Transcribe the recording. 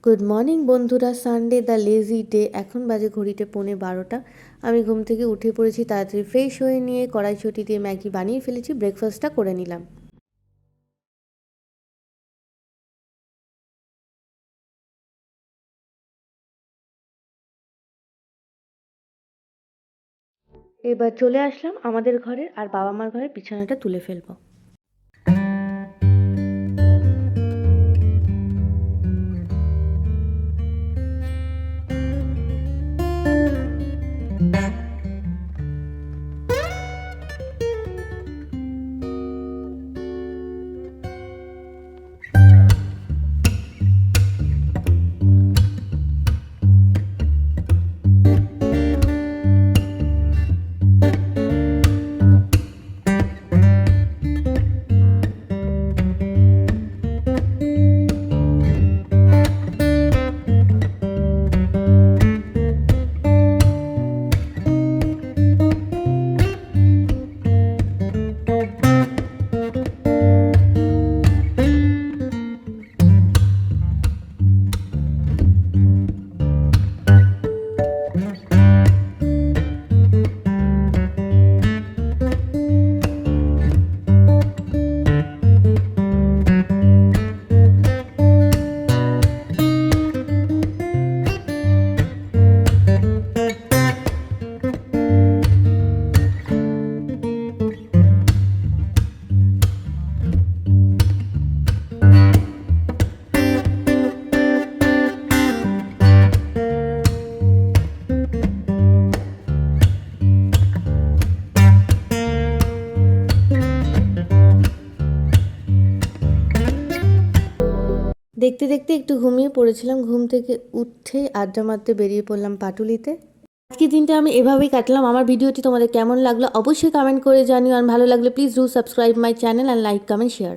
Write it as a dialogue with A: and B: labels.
A: Good morning বন্ধুরা। Sunday the lazy day. এখন বাজে ঘড়িতে 11:15। আমি ঘুম থেকে উঠে পড়েছি, তাড়াতাড়ি ফ্রেশ হয়ে নিয়ে কড়াইশুঁটি দিয়ে ম্যাগি বানিয়ে ফেলেছি। ব্রেকফাস্টটা করে নিলাম। এবার চলে আসলাম আমাদের ঘরের আর বাবা মার ঘরের বিছানাটা তুলে ফেলবো। দেখতে দেখতে একটু ঘুমিয়ে পড়েছিলাম। ঘুম থেকে উঠে আড্ডা মারতে বেরিয়ে পড়লাম পাটুলিতে। আজকের দিনটা আমি এভাবেই কাটলাম। আমার ভিডিওটি তোমাদের কেমন লাগলো অবশ্যই কমেন্ট করে জানিও, আর ভালো লাগলে please do subscribe my channel and like comment share.